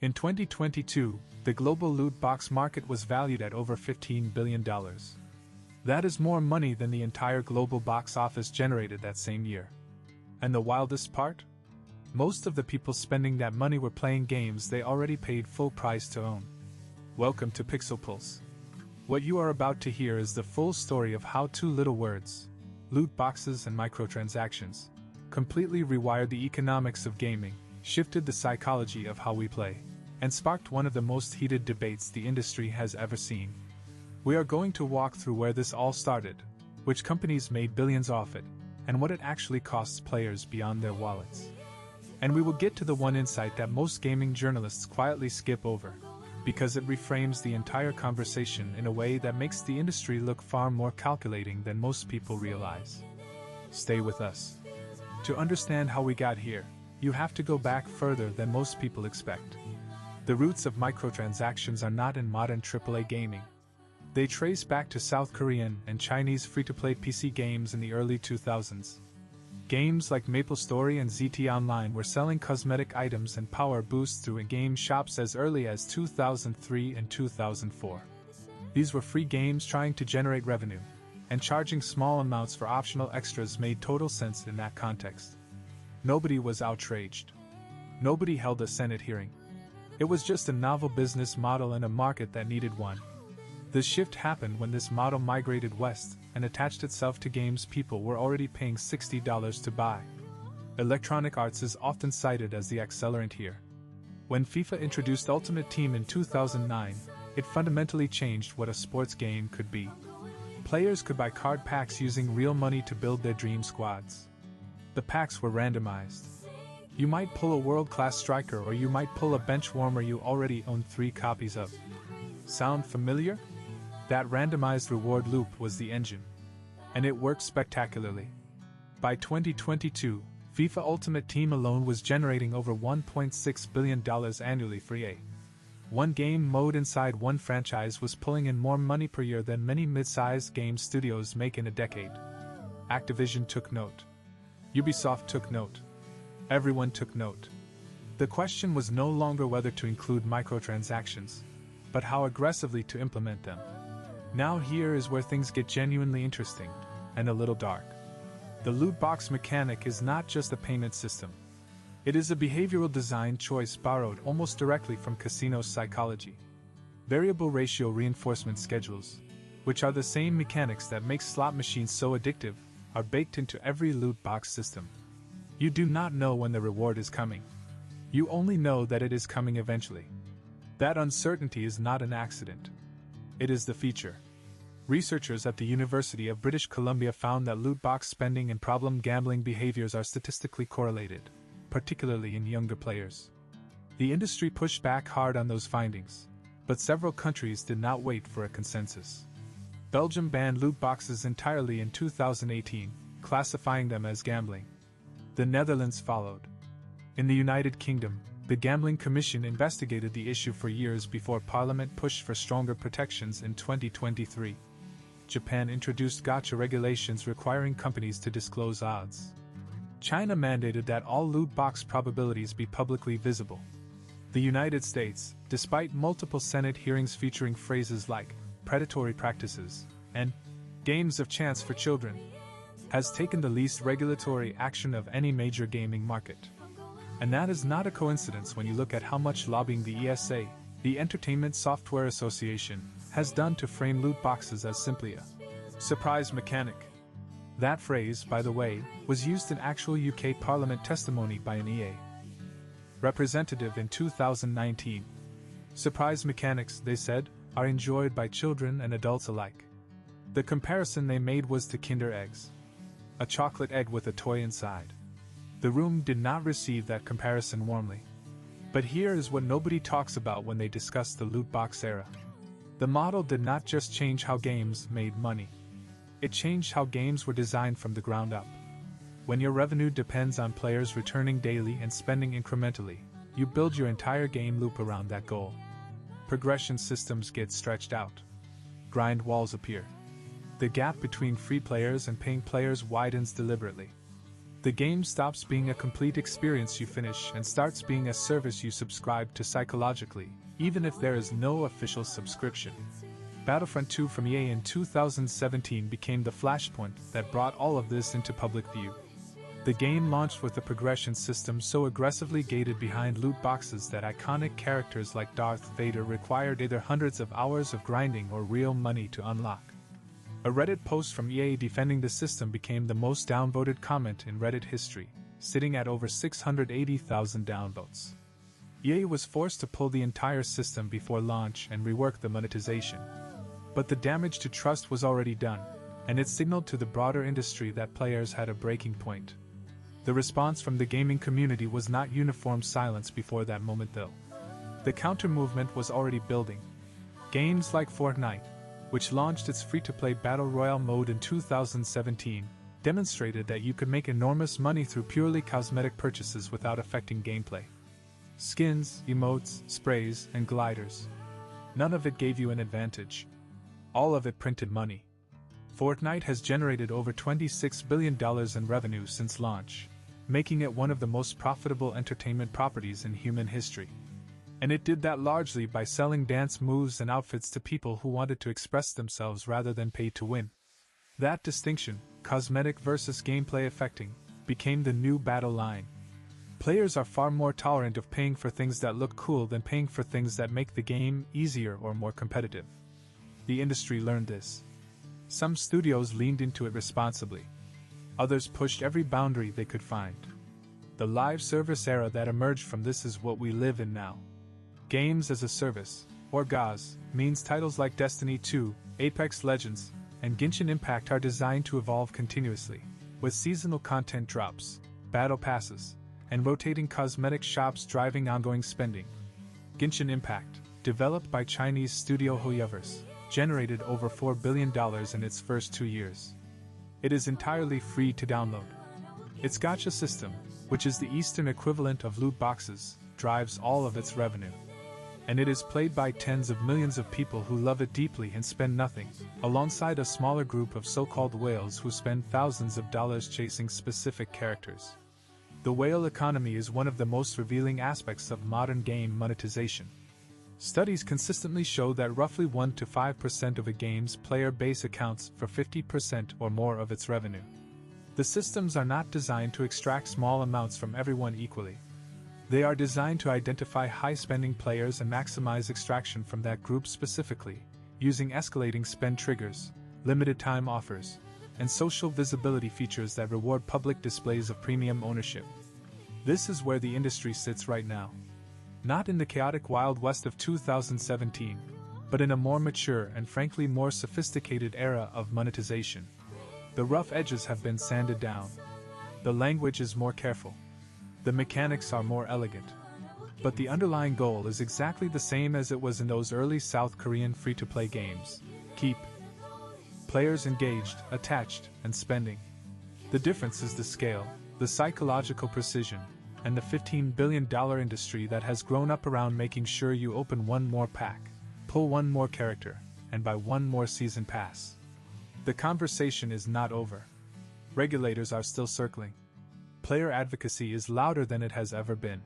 In 2022, the global loot box market was valued at over $15 billion. That is more money than the entire global box office generated that same year. And the wildest part? Most of the people spending that money were playing games they already paid full price to own. Welcome to Pixel Pulse. What you are about to hear is the full story of how two little words, loot boxes and microtransactions, completely rewired the economics of gaming, shifted the psychology of how we play, and sparked one of the most heated debates the industry has ever seen. We are going to walk through where this all started, which companies made billions off it, and what it actually costs players beyond their wallets. And we will get to the one insight that most gaming journalists quietly skip over, because it reframes the entire conversation in a way that makes the industry look far more calculating than most people realize. Stay with us. To understand how we got here, you have to go back further than most people expect. The roots of microtransactions are not in modern AAA gaming. They trace back to South Korean and Chinese free-to-play PC games in the early 2000s. Games like MapleStory and ZT Online were selling cosmetic items and power boosts through in-game shops as early as 2003 and 2004. These were free games trying to generate revenue, and charging small amounts for optional extras made total sense in that context. Nobody was outraged. Nobody held a Senate hearing. It was just a novel business model in a market that needed one. The shift happened when this model migrated west and attached itself to games people were already paying $60 to buy. Electronic Arts is often cited as the accelerant here. When FIFA introduced Ultimate Team in 2009, it fundamentally changed what a sports game could be. Players could buy card packs using real money to build their dream squads. The packs were randomized. You might pull a world-class striker or you might pull a bench warmer you already own 3 copies of. Sound familiar? That randomized reward loop was the engine. And it worked spectacularly. By 2022, FIFA Ultimate Team alone was generating over $1.6 billion annually for EA. One game mode inside one franchise was pulling in more money per year than many mid-sized game studios make in a decade. Activision took note. Ubisoft took note. Everyone took note. The question was no longer whether to include microtransactions, but how aggressively to implement them. Now here is where things get genuinely interesting, and a little dark. The loot box mechanic is not just a payment system. It is a behavioral design choice borrowed almost directly from casino psychology. Variable ratio reinforcement schedules, which are the same mechanics that make slot machines so addictive, are baked into every loot box system. You do not know when the reward is coming. You only know that it is coming eventually. That uncertainty is not an accident. It is the feature. Researchers at the University of British Columbia found that loot box spending and problem gambling behaviors are statistically correlated, particularly in younger players. The industry pushed back hard on those findings, but several countries did not wait for a consensus. Belgium banned loot boxes entirely in 2018, classifying them as gambling. The Netherlands followed. In the United Kingdom, the Gambling Commission investigated the issue for years before Parliament pushed for stronger protections in 2023. Japan introduced gacha regulations requiring companies to disclose odds. China mandated that all loot box probabilities be publicly visible. The United States, despite multiple Senate hearings featuring phrases like predatory practices and games of chance for children, has taken the least regulatory action of any major gaming market. And that is not a coincidence when you look at how much lobbying the ESA, the Entertainment Software Association, has done to frame loot boxes as simply a surprise mechanic. That phrase, by the way, was used in actual UK Parliament testimony by an EA representative in 2019. Surprise mechanics, they said, are enjoyed by children and adults alike. The comparison they made was to Kinder eggs. A chocolate egg with a toy inside. The room did not receive that comparison warmly. But here is what nobody talks about when they discuss the loot box era. The model did not just change how games made money. It changed how games were designed from the ground up. When your revenue depends on players returning daily and spending incrementally, you build your entire game loop around that goal. Progression systems get stretched out. Grind walls appear. The gap between free players and paying players widens deliberately. The game stops being a complete experience you finish and starts being a service you subscribe to psychologically, even if there is no official subscription. Battlefront 2 from EA in 2017 became the flashpoint that brought all of this into public view. The game launched with a progression system so aggressively gated behind loot boxes that iconic characters like Darth Vader required either hundreds of hours of grinding or real money to unlock. A Reddit post from EA defending the system became the most downvoted comment in Reddit history, sitting at over 680,000 downvotes. EA was forced to pull the entire system before launch and rework the monetization. But the damage to trust was already done, and it signaled to the broader industry that players had a breaking point. The response from the gaming community was not uniform silence before that moment though. The counter-movement was already building. Games like Fortnite, which launched its free-to-play Battle Royale mode in 2017, demonstrated that you could make enormous money through purely cosmetic purchases without affecting gameplay. Skins, emotes, sprays, and gliders. None of it gave you an advantage. All of it printed money. Fortnite has generated over $26 billion in revenue since launch, making it one of the most profitable entertainment properties in human history. And it did that largely by selling dance moves and outfits to people who wanted to express themselves rather than pay to win. That distinction, cosmetic versus gameplay affecting, became the new battle line. Players are far more tolerant of paying for things that look cool than paying for things that make the game easier or more competitive. The industry learned this. Some studios leaned into it responsibly. Others pushed every boundary they could find. The live service era that emerged from this is what we live in now. Games as a Service, or GaaS, means titles like Destiny 2, Apex Legends, and Genshin Impact are designed to evolve continuously, with seasonal content drops, battle passes, and rotating cosmetic shops driving ongoing spending. Genshin Impact, developed by Chinese studio Hoyoverse, generated over $4 billion in its first 2 years. It is entirely free to download. Its gacha system, which is the Eastern equivalent of loot boxes, drives all of its revenue. And it is played by tens of millions of people who love it deeply and spend nothing, alongside a smaller group of so-called whales who spend thousands of dollars chasing specific characters. The whale economy is one of the most revealing aspects of modern game monetization. Studies consistently show that roughly 1 to 5% of a game's player base accounts for 50% or more of its revenue. The systems are not designed to extract small amounts from everyone equally. They are designed to identify high-spending players and maximize extraction from that group specifically, using escalating spend triggers, limited-time offers, and social visibility features that reward public displays of premium ownership. This is where the industry sits right now. Not in the chaotic Wild West of 2017, but in a more mature and frankly more sophisticated era of monetization. The rough edges have been sanded down. The language is more careful. The mechanics are more elegant. But the underlying goal is exactly the same as it was in those early South Korean free-to-play games. Keep players engaged, attached, and spending. The difference is the scale, the psychological precision, and the $15 billion industry that has grown up around making sure you open one more pack, pull one more character, and buy one more season pass. The conversation is not over. Regulators are still circling. Player advocacy is louder than it has ever been.